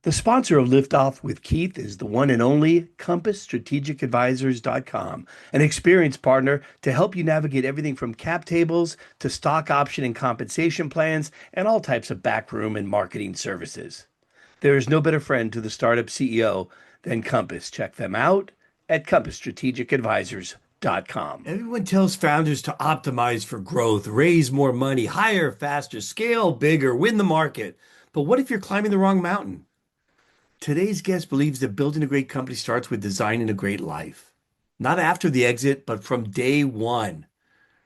The sponsor of Liftoff with Keith is the one and only CompassStrategicAdvisors.com, an experienced partner to help you navigate everything from cap tables to stock option and compensation plans and all types of backroom and marketing services. There is no better friend to the startup CEO than Compass. Check them out at CompassStrategicAdvisors.com. Everyone tells founders to optimize for growth, raise more money, hire faster, scale bigger, win the market. But what if you're climbing the wrong mountain? Today's guest believes that building a great company starts with designing a great life. Not after the exit, but from day one.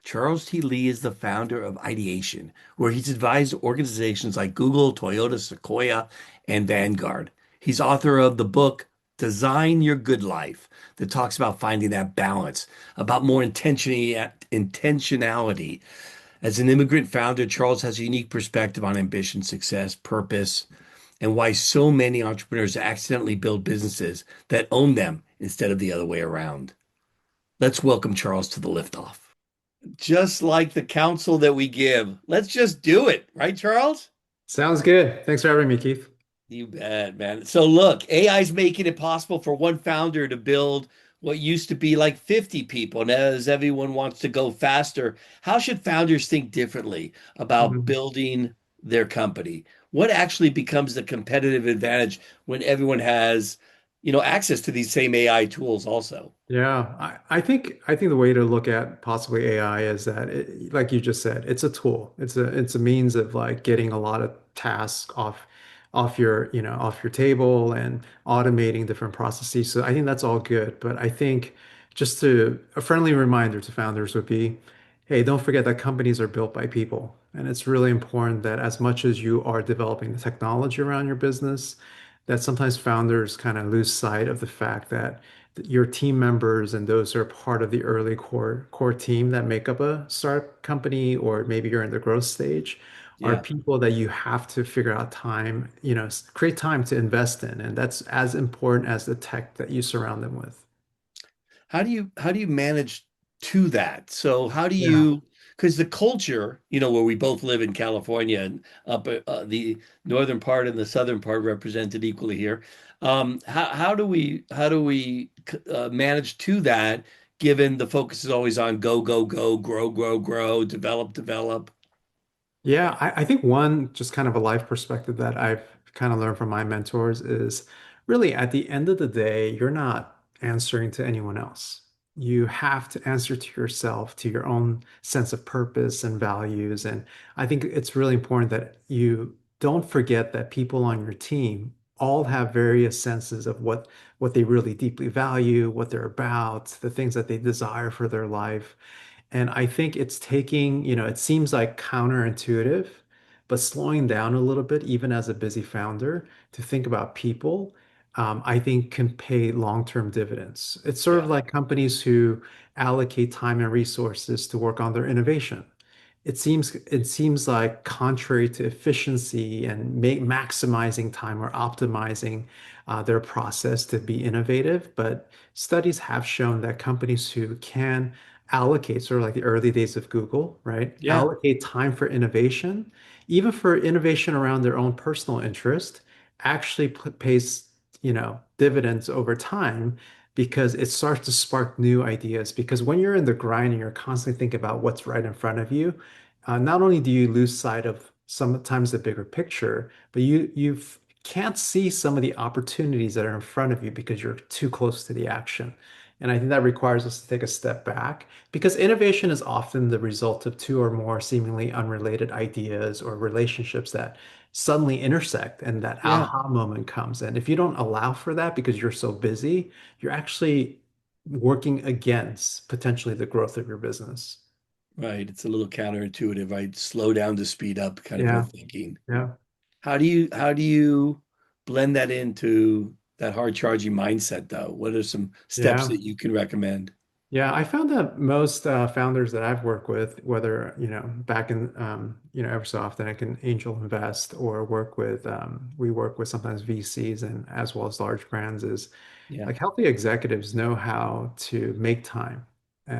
Charles T. Lee is the founder of Ideation, where he's advised organizations like Google, Toyota, Sequoia, and Vanguard. He's author of the book Design Your Good Life that talks about finding that balance, about more intentionality. As an immigrant founder, Charles has a unique perspective on ambition, success, purpose, and why so many entrepreneurs accidentally build businesses that own them instead of the other way around. Let's welcome Charles to the Liftoff. Just like the counsel that we give, let's just do it, right, Charles? Sounds good. Thanks for having me, Keith. You bet, man. So look, AI is making it possible for one founder to build what used to be like 50 people. And as everyone wants to go faster, how should founders think differently about Mhm. building their company? What actually becomes the competitive advantage when everyone has, access to these same AI tools also? Yeah, I think the way to look at possibly AI is that like you just said, it's a tool. It's a means of like getting a lot of tasks off your, off your table and automating different processes. So I think that's all good. But I think a friendly reminder to founders would be, hey, don't forget that companies are built by people. And it's really important that as much as you are developing the technology around your business, that sometimes founders kind of lose sight of the fact that your team members and those who are part of the early core team that make up a startup company, or maybe you're in the growth stage, are Yeah. people that you have to figure out time, create time to invest in. And that's as important as the tech that you surround them with. How do you manage to that? So how do Yeah. you, because the culture, where we both live in California and up the northern part and the southern part represented equally here. How do we manage to that, given the focus is always on go, go, go, grow, grow, grow, develop, develop? Yeah, I think one just kind of a life perspective that I've kind of learned from my mentors is really at the end of the day, you're not answering to anyone else. You have to answer to yourself, to your own sense of purpose and values. And I think it's really important that you don't forget that people on your team all have various senses of what they really deeply value, what they're about, the things that they desire for their life. And I think it's taking, it seems like counterintuitive, but slowing down a little bit, even as a busy founder, to think about people, I think can pay long-term dividends. It's sort of Yeah. like companies who allocate time and resources to work on their innovation. It seems like contrary to efficiency and maximizing time or optimizing their process to be innovative, but studies have shown that companies who can allocate, sort of like the early days of Google, right? Yeah. Allocate time for innovation, even for innovation around their own personal interest, actually pays, dividends over time because it starts to spark new ideas. Because when you're in the grind and you're constantly thinking about what's right in front of you, not only do you lose sight of sometimes the bigger picture, but you can't see some of the opportunities that are in front of you because you're too close to the action. And I think that requires us to take a step back because innovation is often the result of two or more seemingly unrelated ideas or relationships that suddenly intersect and that Yeah. aha moment comes. And if you don't allow for that because you're so busy, you're actually working against potentially the growth of your business. Right. It's a little counterintuitive, right? Slow down to speed up kind of a Yeah, thinking. yeah, How do you blend that into that hard charging mindset though? What are some steps yeah. that you can recommend? Yeah, I found that most founders that I've worked with, whether, back in, every so often I can angel invest or we work with sometimes VCs and as well as large brands, is Yeah. like healthy executives know how to make time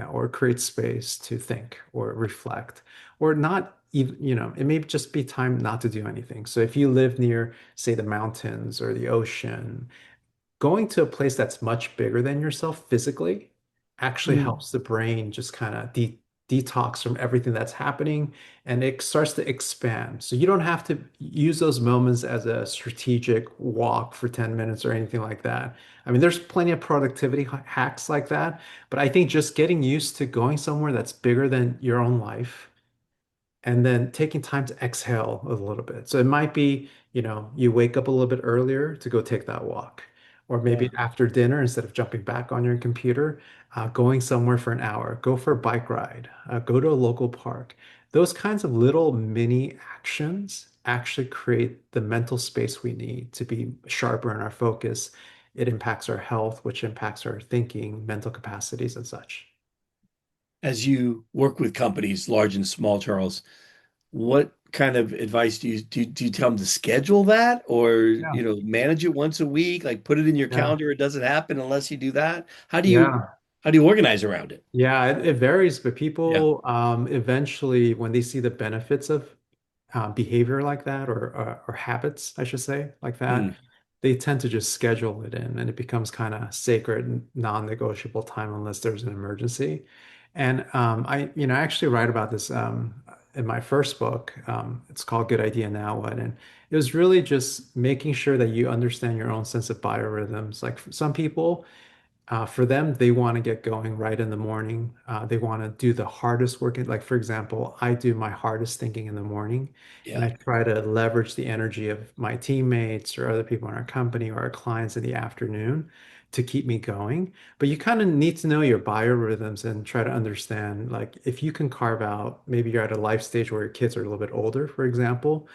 or create space to think or reflect or not it may just be time not to do anything. So if you live near, say, the mountains or the ocean, going to a place that's much bigger than yourself physically actually Mm. helps the brain just kind of detox from everything that's happening and it starts to expand. So you don't have to use those moments as a strategic walk for 10 minutes or anything like that. I mean, there's plenty of productivity hacks like that, but I think just getting used to going somewhere that's bigger than your own life and then taking time to exhale a little bit. So it might be, you wake up a little bit earlier to go take that walk. Or maybe Yeah. after dinner, instead of jumping back on your computer, going somewhere for an hour, go for a bike ride, go to a local park. Those kinds of little mini actions actually create the mental space we need to be sharper in our focus. It impacts our health, which impacts our thinking, mental capacities, and such. As you work with companies, large and small, Charles, what kind of advice do you tell them to schedule that or Yeah. manage it once a week, like put it in your Yeah. calendar, it doesn't happen unless you do that? How do you Yeah. how do you organize around it? Yeah, it varies, but Yeah. people eventually, when they see the benefits of behavior like that, or habits, I should say, like that, Mm, they tend to just schedule it in, and it becomes kind of sacred, and non-negotiable time unless there's an emergency. And I actually write about this in my first book. It's called Good Idea Now What, and it was really just making sure that you understand your own sense of biorhythms. Like for some people. For them, they want to get going right in the morning. They want to do the hardest work. Like, for example, I do my hardest thinking in the morning, and yeah. I try to leverage the energy of my teammates or other people in our company or our clients in the afternoon to keep me going. But you kind of need to know your biorhythms and try to understand, like, if you can carve out, maybe you're at a life stage where your kids are a little bit older, for example.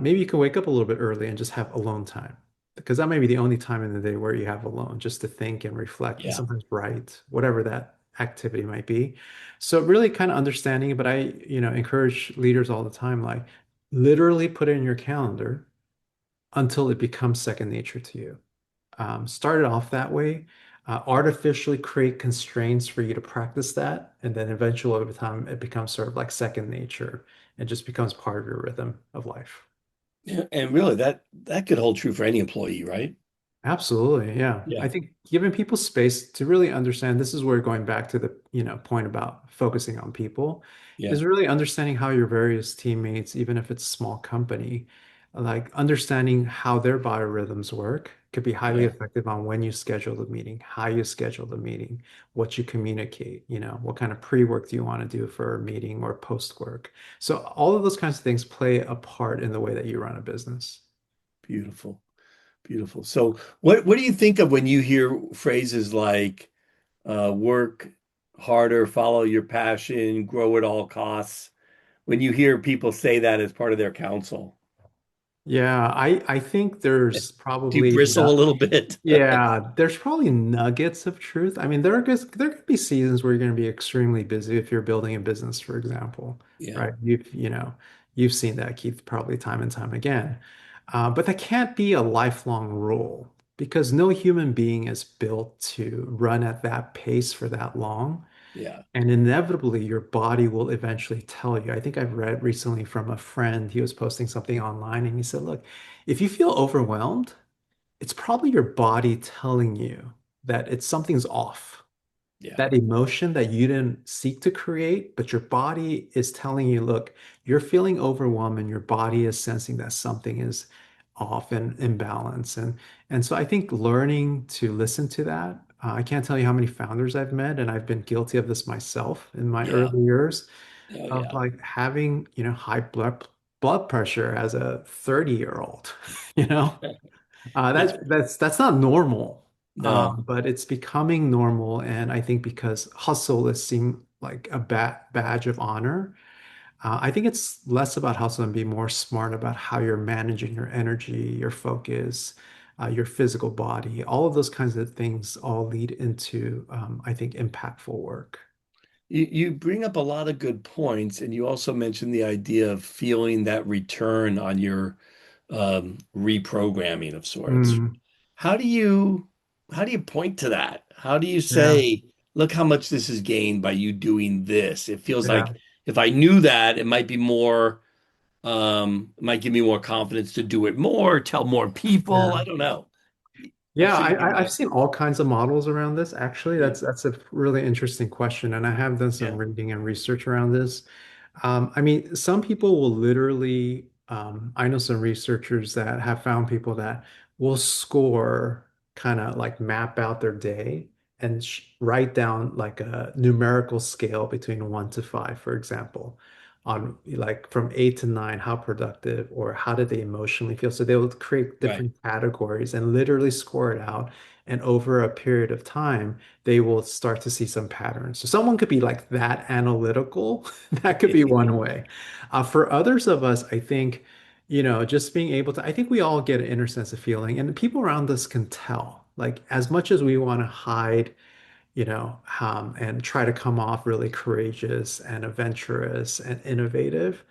Maybe you can wake up a little bit early and just have alone time because that may be the only time in the day where you have alone just to think and reflect and Yeah. sometimes write, whatever that activity might be. So really kind of understanding it, but I, encourage leaders all the time, like literally put it in your calendar until it becomes second nature to you. Start it off that way. Artificially create constraints for you to practice that, and then eventually over time it becomes sort of like second nature and just becomes part of your rhythm of life. Yeah, and really that could hold true for any employee, right? Absolutely. Yeah. Yeah. I think giving people space to really understand this is where going back to the, point about focusing on people Yeah. is really understanding how your various teammates, even if it's a small company, like understanding how their biorhythms work could be highly Yeah. effective on when you schedule the meeting, how you schedule the meeting, what you communicate, what kind of pre-work do you want to do for a meeting or post-work. So all of those kinds of things play a part in the way that you run a business. Beautiful. Beautiful. So what do you think of when you hear phrases like work harder, follow your passion, grow at all costs? When you hear people say that as part of their counsel, Yeah, I think there's do you probably bristle a not. little bit? Yeah, there's probably nuggets of truth. I mean, there could be seasons where you're going to be extremely busy if you're building a business, for example, Yeah. right? You've seen that, Keith, probably time and time again. But that can't be a lifelong rule because no human being is built to run at that pace for that long. Yeah. And inevitably, your body will eventually tell you. I think I've read recently from a friend, he was posting something online and he said, look, if you feel overwhelmed, it's probably your body telling you that it's something's off. Yeah. That emotion that you didn't seek to create, but your body is telling you, look, you're feeling overwhelmed and your body is sensing that something is off and imbalance. And so I think learning to listen to that, I can't tell you how many founders I've met, and I've been guilty of this myself in my Yeah. early years Oh of yeah. like having, high blood pressure as a 30-year-old, you know? It's That's not normal, no. but it's becoming normal, and I think because hustle is seen like a ba badge of honor, I think it's less about hustle and be more smart about how you're managing your energy, your focus, your physical body. All of those kinds of things all lead into, I think, impactful work. You bring up a lot of good points, and you also mentioned the idea of feeling that return on your reprogramming of sorts. Mm, How do you point to that? How do you yeah, say, look how much this has gained by you doing this? It feels like yeah. if I knew that, it might be more, it might give me more confidence to do it more, tell more people. I Yeah. don't know. I'm Yeah, sure you can I've imagine. seen all kinds of models around this. Actually, Yeah. that's a really interesting question, and I have done some Yeah. reading and research around this. I mean, some people will literally, I know some researchers that have found people that will score, kind of like map out their day and sh write down like a numerical scale between 1 to 5, for example, on like from 8 to 9, how productive or how did they emotionally feel. So they will create Right. different categories and literally score it out. And over a period of time, they will start to see some patterns. So someone could be like that analytical. That could be one way. For others of us, I think, just being able to, I think we all get an inner sense of feeling, and people around us can tell. Like, as much as we want to hide, and try to come off really courageous and adventurous and innovative.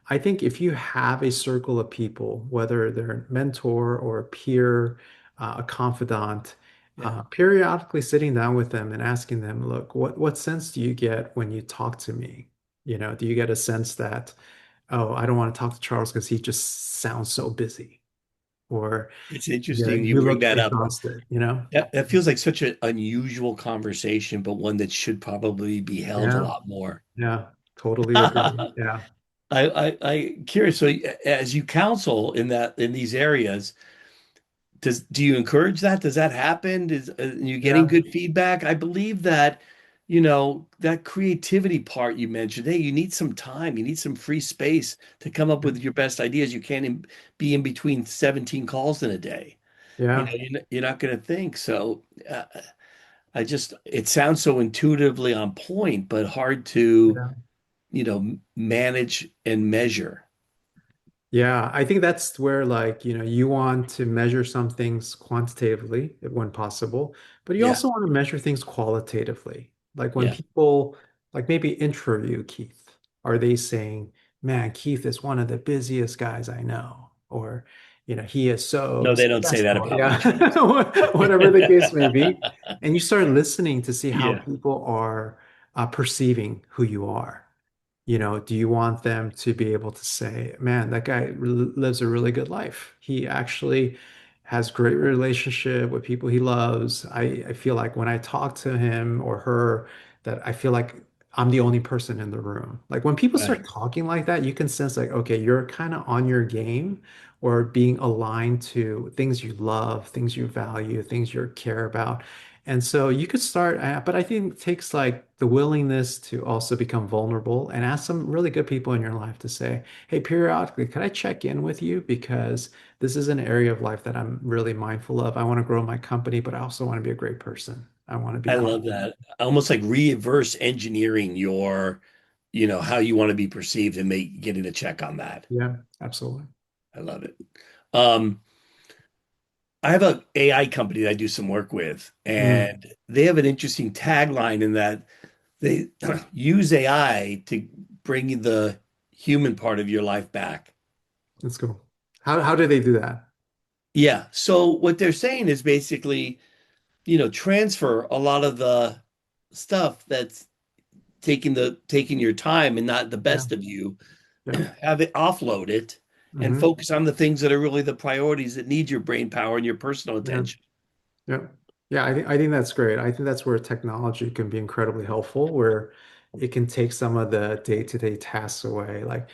I think if you have a circle of people, whether they're a mentor or a peer, a confidant, Yeah. periodically sitting down with them and asking them, look, what sense do you get when you talk to me? Do you get a sense that, oh, I don't want to talk to Charles because he just sounds so busy, or It's yeah, interesting you you bring look that up. exhausted? That feels like such an unusual conversation, but one that should probably be held a Yeah, lot more. yeah, totally agree. I, Yeah. curious. So, as you counsel in these areas, do you encourage that? Does that happen? Is you getting Yeah. good feedback? I believe that, that creativity part you mentioned. Hey, you need some time. You need some free space to come up with your best ideas. You can't be in between 17 calls in a day. Yeah. You're not going to think. So, it sounds so intuitively on point, but hard to, Yeah. manage and measure. Yeah, I think that's where, like, you want to measure some things quantitatively when possible, but you Yeah. also want to measure things qualitatively. Like when Yeah. people like maybe intro you, Keith, are they saying, man, Keith is one of the busiest guys I know, or he is so No, they don't say that successful. about me, Yeah. Charles. Whatever the case may be. And you start listening to see how Yeah. people are perceiving who you are. Do you want them to be able to say, man, that guy lives a really good life. He actually has great relationship with people he loves. I feel like when I talk to him or her, that I feel like I'm the only person in the room. Like when people Right. start talking like that, you can sense like, okay, you're kind of on your game or being aligned to things you love, things you value, things you care about. And so you could start, but I think it takes like the willingness to also become vulnerable and ask some really good people in your life to say, hey, periodically, could I check in with you? Because this is an area of life that I'm really mindful of. I want to grow my company, but I also want to be a great person. I want to be I love humble. that. Almost like reverse engineering your, how you want to be perceived and getting a check on that. Yeah, absolutely. I love it. Um, I have a AI company that I do some work with, Mm, and they have an interesting tagline in that they use AI to bring the human part of your life back. that's cool. How do they do that? Yeah. So what they're saying is basically, transfer a lot of the stuff that's taking your time and not the Yeah, best of you, yeah. have it offload it and Hmm. focus on the things that are really the priorities that need your brain power and your personal Yeah. attention. Yeah. Yeah, I think that's great. I think that's where technology can be incredibly helpful, where it can take some of the day-to-day tasks away. Like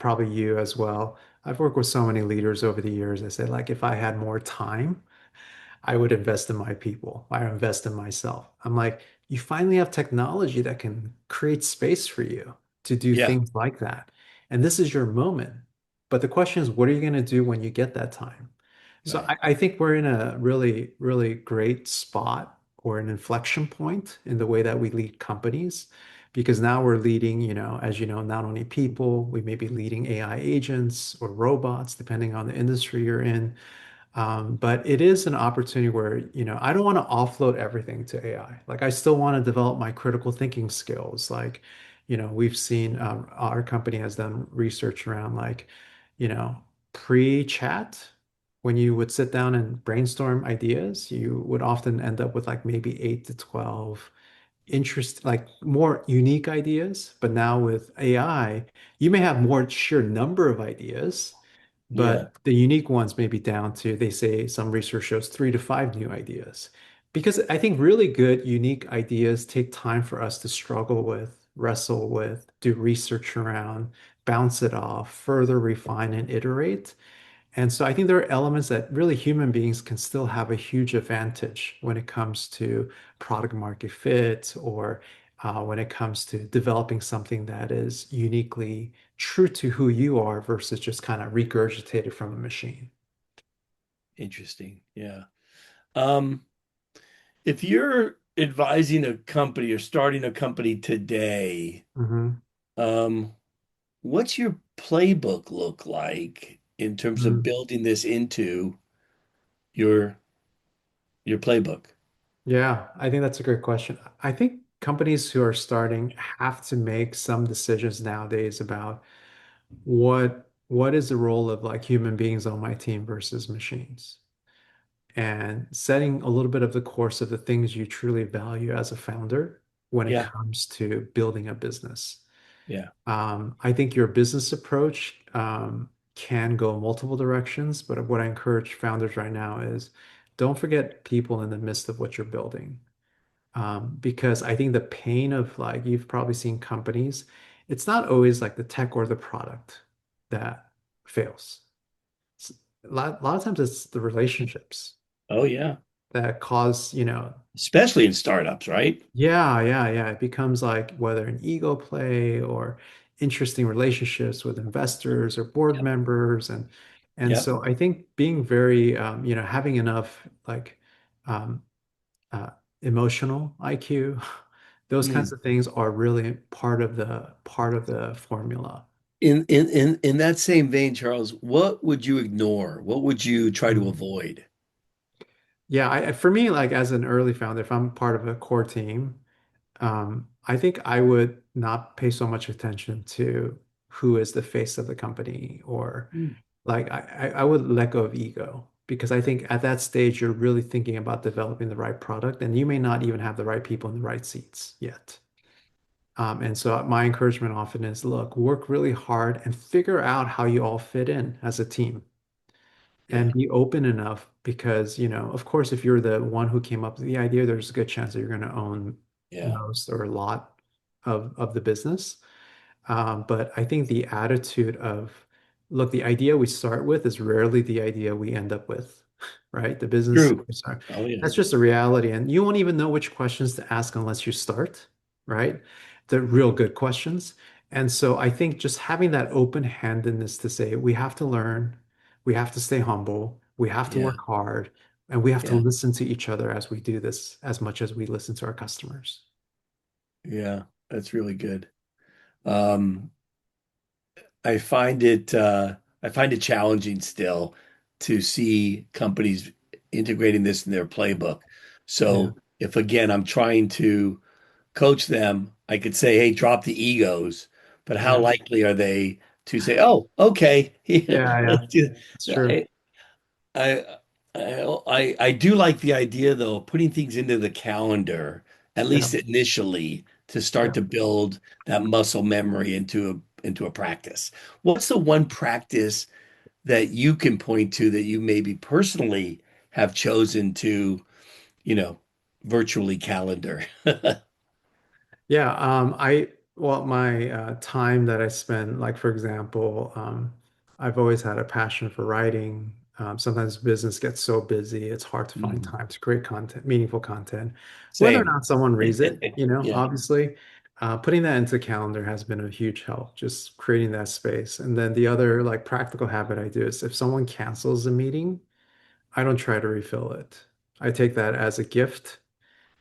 probably you as well. I've worked with so many leaders over the years. I said, like, if I had more time, I would invest in my people. I invest in myself. I'm like, you finally have technology that can create space for you to do Yeah, things like that. And this is your moment. But the question is, what are you going to do when you get that time? So right. I think we're in a really, really great spot or an inflection point in the way that we lead companies, because now we're leading, as you know, not only people, we may be leading AI agents or robots, depending on the industry you're in. But it is an opportunity where, I don't want to offload everything to AI. Like I still want to develop my critical thinking skills. Like, we've seen our company has done research around like, you know, pre-chat, when you would sit down and brainstorm ideas, you would often end up with like maybe 8 to 12 like more unique ideas. But now with AI, you may have more sheer number of ideas, Yeah. but the unique ones may be down to, they say some research shows 3 to 5 new ideas. Because I think really good, unique ideas take time for us to struggle with, wrestle with, do research around, bounce it off, further refine and iterate. And so I think there are elements that really human beings can still have a huge advantage when it comes to product market fit, or when it comes to developing something that is uniquely true to who you are versus just kind of regurgitated from a machine. Interesting. Yeah. Um, if you're advising a company or starting a company today, Hmm. um, what's your playbook look like in terms of building this into your your playbook? Yeah, I think that's a great question. I think companies who are starting have to make some decisions nowadays about what is the role of like human beings on my team versus machines, and setting a little bit of the course of the things you truly value as a founder when it Yeah. comes to building a business. Yeah. I think your business approach can go multiple directions, but what I encourage founders right now is don't forget people in the midst of what you're building. Because I think the pain of, like, you've probably seen companies, it's not always like the tech or the product that fails. It's, a lot of times it's the relationships Oh, yeah. that cause, Especially in startups, right? yeah, yeah, yeah. It becomes like whether an ego play or interesting relationships with investors or board Yep. members. And Yep. so I think being very, having enough like um, uh, emotional IQ, those kinds Hmm. of things are really part of the formula. In that same vein, Charles, what would you ignore? What would you try to Mm. avoid? Yeah, for me, like as an early founder, if I'm part of a core team, I think I would not pay so much attention to who is the face of the company, or Hmm. like I would let go of ego, because I think at that stage you're really thinking about developing the right product, and you may not even have the right people in the right seats yet. And so my encouragement often is, look, work really hard and figure out how you all fit in as a team, and Yeah. be open enough, because, of course, if you're the one who came up with the idea, there's a good chance that you're going to own Yeah. most or a lot of the business. But I think the attitude of, look, the idea we start with is rarely the idea we end up with, right? The business, True. sorry, Oh, yeah. that's just a reality. And you won't even know which questions to ask unless you start, right? The real good questions. And so I think just having that open-handedness to say, we have to learn, we have to stay humble, we have to Yeah. work hard, and we have to Yeah. listen to each other as we do this, as much as we listen to our customers. Yeah. That's really good. Um, I find it I find it challenging still to see companies integrating this in their playbook. Yeah. So if again I'm trying to coach them, I could say, hey, drop the egos, but how Yeah. likely are they to say, oh, okay, Yeah. Yeah. let's do That's true. I, I do like the idea though, of putting things into the calendar, at Yeah. least initially, to start Yeah. to build that muscle memory into a practice. What's the one practice that you can point to that you maybe personally have chosen to, you know, virtually calendar? Yeah, well, my time that I spend, like for example, I've always had a passion for writing. Sometimes business gets so busy, it's hard to find Mm, time to create content, meaningful content, whether or same. not someone reads it, Yeah, obviously. Putting that into calendar has been a huge help, just creating that space. And then the other like practical habit I do is, if someone cancels a meeting, I don't try to refill it. I take that as a gift,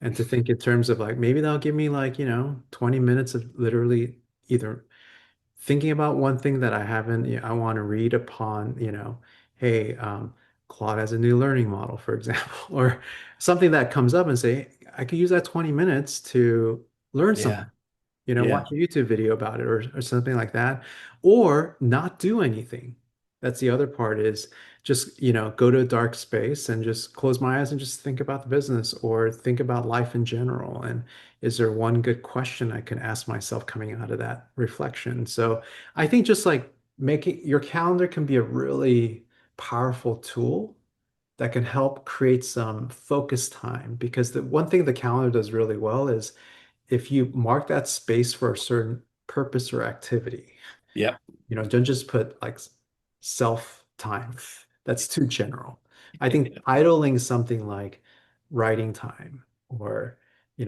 and to think in terms of like, maybe they'll give me like, 20 minutes of literally either thinking about one thing that I haven't, I want to read upon, hey, Claude has a new learning model, for example, or something that comes up, and say, I could use that 20 minutes to learn yeah, something, yeah, watch a YouTube video about it, or something like that, or not do anything. That's the other part, is just, go to a dark space and just close my eyes and just think about the business or think about life in general. And, Is there one good question I can ask myself coming out of that reflection? So I think just like making your calendar can be a really powerful tool that can help create some focus time because the one thing the calendar does really well is if you mark that space for a certain purpose or activity, Yep. don't just put like self time. That's too general. I think idling something like writing time or,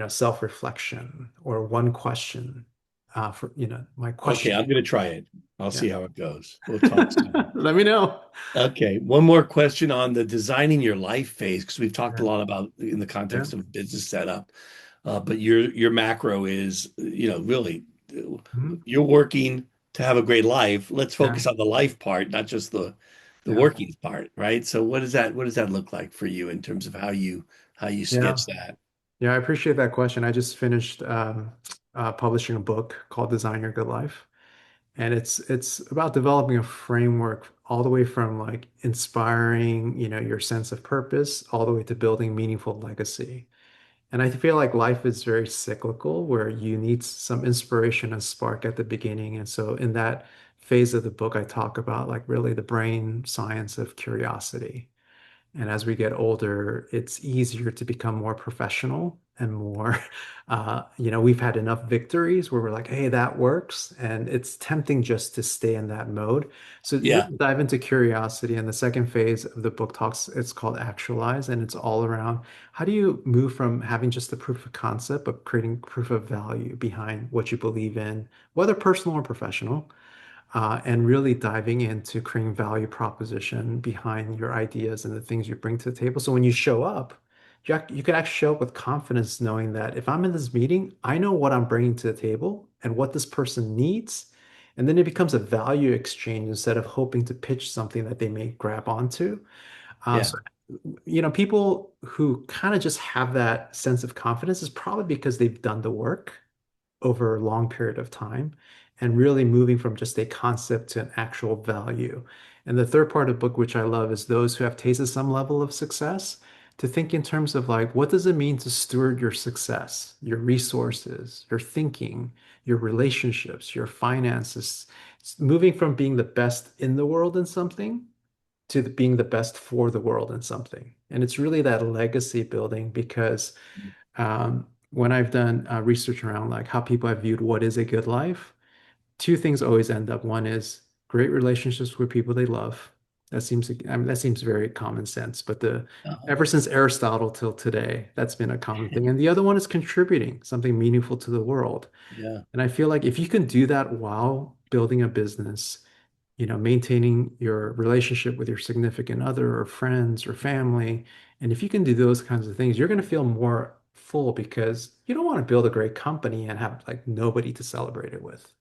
self-reflection or one question for, my Okay, question. I'm going to try it. I'll Yeah. see how it goes. We'll talk soon. Let me know. Okay, one more question on the designing your life phase, because we've talked a Yeah. lot about in the Yeah. context of business setup. But your macro is, really, Mhm. you're working to have a great life. Let's Yeah. focus on the life part, not just the Yeah. working part, right? So what does that look like for you in terms of how you Yeah. sketch that? Yeah. I appreciate that question. I just finished publishing a book called Design Your Good Life. And it's about developing a framework all the way from like inspiring, your sense of purpose, all the way to building meaningful legacy. And I feel like life is very cyclical where you need some inspiration and spark at the beginning. And so in that phase of the book, I talk about like really the brain science of curiosity. And as we get older, it's easier to become more professional and more, we've had enough victories where we're like, hey, that works. And it's tempting just to stay in that mode. So Yeah, really dive into curiosity. And the second phase of the book it's called Actualize. And it's all around how do you move from having just the proof of concept, but creating proof of value behind what you believe in, whether personal or professional and really diving into creating value proposition behind your ideas and the things you bring to the table. So when you show up, you can actually show up with confidence, knowing that if I'm in this meeting, I know what I'm bringing to the table and what this person needs. And then it becomes a value exchange instead of hoping to pitch something that they may grab onto. yeah, So, people who kind of just have that sense of confidence is probably because they've done the work over a long period of time and really moving from just a concept to an actual value. And the third part of the book, which I love, is those who have tasted some level of success to think in terms of like, what does it mean to steward your success, your resources, your thinking, your relationships, your finances, moving from being the best in the world in something to being the best for the world in something. And it's really that legacy building because when I've done research around like how people have viewed what is a good life, two things always end up. One is great relationships with people they love. That seems very common sense, but the uh, ever since Aristotle till today, that's been a common thing. And the other one is contributing something meaningful to the world. yeah, And I feel like if you can do that while building a business, maintaining your relationship with your significant other or friends or family. And if you can do those kinds of things, you're going to feel more full because you don't want to build a great company and have like nobody to celebrate it with.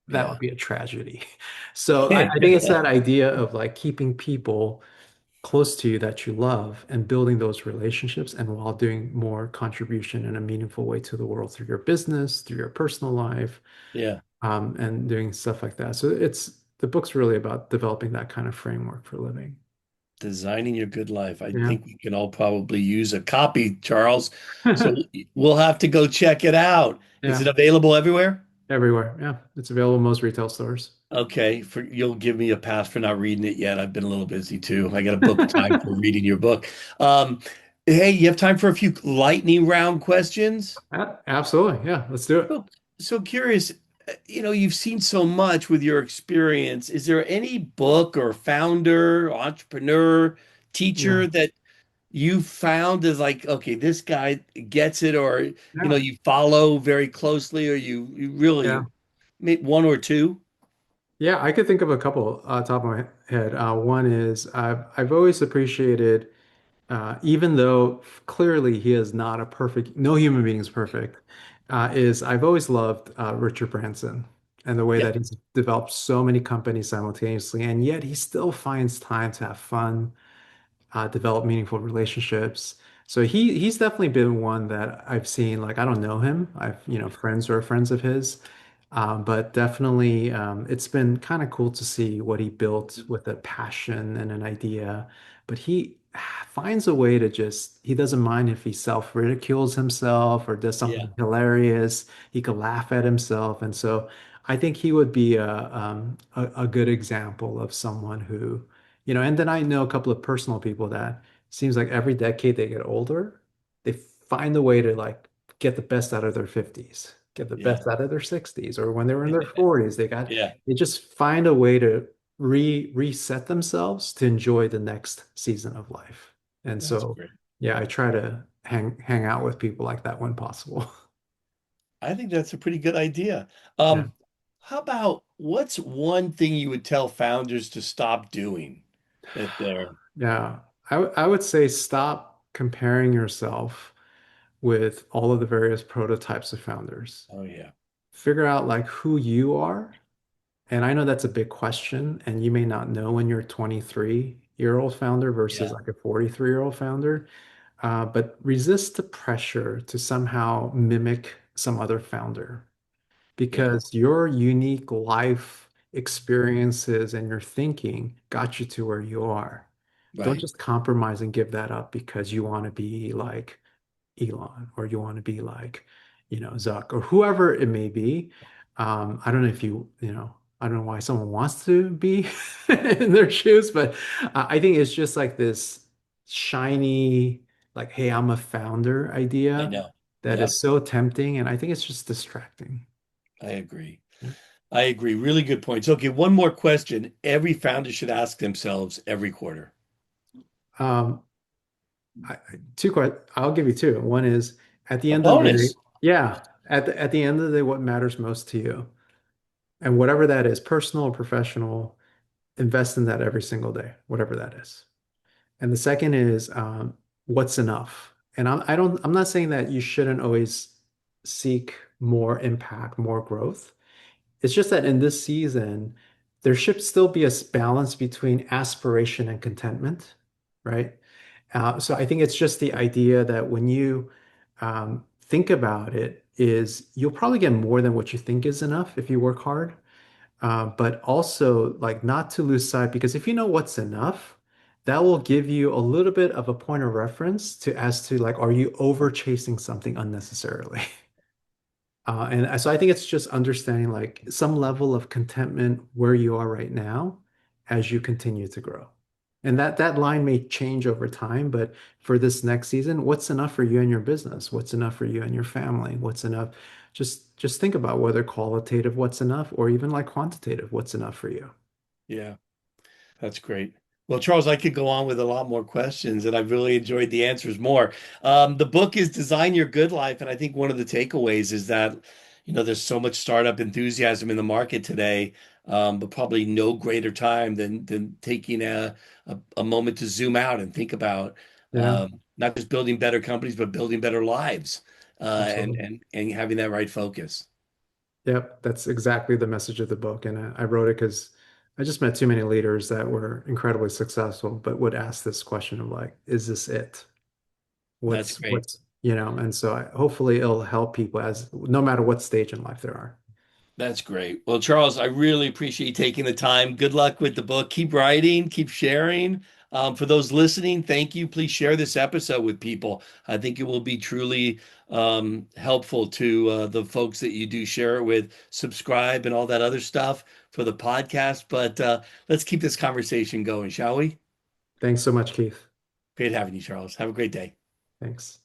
That would yeah. be a tragedy. So I think it's that idea of like keeping people close to you that you love and building those relationships and while doing more contribution in a meaningful way to the world through your business, through your personal life, Yeah. and doing stuff like that. So the book's really about developing that kind of framework for living. Designing your good life. I Yeah. think we can all probably use a copy, Charles. So we'll have to go check it out. Is it Yeah. available everywhere? Everywhere. Yeah. It's available in most retail stores. Okay, you'll give me a pass for not reading it yet. I've been a little busy too. I got to book time for reading your book. Um, hey, you have time for a few lightning round questions? Absolutely. Yeah. Let's do it. So curious, you've seen so much with your experience. Is there any book or founder, entrepreneur, Yeah. teacher that you found is like, okay, this guy gets it, or Yeah. you follow very closely, or you Yeah. really one or two? Yeah. I could think of a couple top of my head. One is I've always appreciated, even though clearly he is not a perfect, no human being is perfect, is I've always loved Richard Branson and the way Yeah, that he's developed so many companies simultaneously, and yet he still finds time to have fun, develop meaningful relationships. So he's definitely been one that I've seen. Like I don't know him. I've friends who are friends of his, but definitely it's been kind of cool to see what he built with a passion and an idea. But he finds a way to just, he doesn't mind if he self-ridicules himself or does Yeah. something hilarious. He could laugh at himself. And so I think he would be a good example of someone who, and then I know a couple of personal people that seems like every decade they get older, they find a way to like get the best out of their 50s, get the Yeah. best out of their 60s, or when they were in their 40s, Yeah. they just find a way to reset themselves to enjoy the next season of life. And That's so, great. yeah, I try to hang out with people like that when possible. I think that's a pretty good idea. Yeah. How about what's one thing you would tell founders to stop doing if they're, Yeah. I would say stop comparing yourself with all of the various prototypes of founders. oh yeah, Figure out like who you are. And I know that's a big question, and you may not know when you're a 23-year-old founder versus yeah, like a 43-year-old founder. But resist the pressure to somehow mimic some other founder yeah, because your unique life experiences and your thinking got you to where you are. Don't right. just compromise and give that up because you want to be like Elon or you want to be like, Zuck or whoever it may be. I don't know if I don't know why someone wants to be in their shoes, but I think it's just like this shiny, like, hey, I'm a founder I idea know. that Yep, is so tempting. And I think it's just distracting. I agree. Yeah. I agree. Really good points. Okay, one more question. Every founder should ask themselves every quarter. Um, two questions. I'll give you two. One is at the A end of the day, bonus. yeah, at the end of the day, what matters most to you? And whatever that is, personal or professional, invest in that every single day, whatever that is. And the second is what's enough. And I'm not saying that you shouldn't always seek more impact, more growth. It's just that in this season, there should still be a balance between aspiration and contentment, right? So I think it's just the idea that when you think about it, is you'll probably get more than what you think is enough if you work hard. But also like not to lose sight because if you know what's enough, that will give you a little bit of a point of reference to as to like, are you over chasing something unnecessarily? And so I think it's just understanding like some level of contentment where you are right now as you continue to grow. And that line may change over time, but for this next season, what's enough for you and your business? What's enough for you and your family? What's enough? Just think about whether qualitative what's enough or even like quantitative what's enough for you. Yeah. That's great. Well, Charles, I could go on with a lot more questions, and I've really enjoyed the answers more. The book is Design Your Good Life, and I think one of the takeaways is that, there's so much startup enthusiasm in the market today, but probably no greater time than taking a moment to zoom out and think about Yeah, not just building better companies, but building better lives, and absolutely. and having that right focus. Yep, that's exactly the message of the book. And I wrote it because I just met too many leaders that were incredibly successful, but would ask this question of like, is this it? That's great. And so hopefully it'll help people as no matter what stage in life there are. That's great. Well, Charles, I really appreciate you taking the time. Good luck with the book. Keep writing, keep sharing. For those listening, thank you. Please share this episode with people. I think it will be truly helpful to the folks that you do share it with. Subscribe and all that other stuff for the podcast. But let's keep this conversation going, shall we? Thanks so much, Keith. Great having you, Charles. Have a great day. Thanks.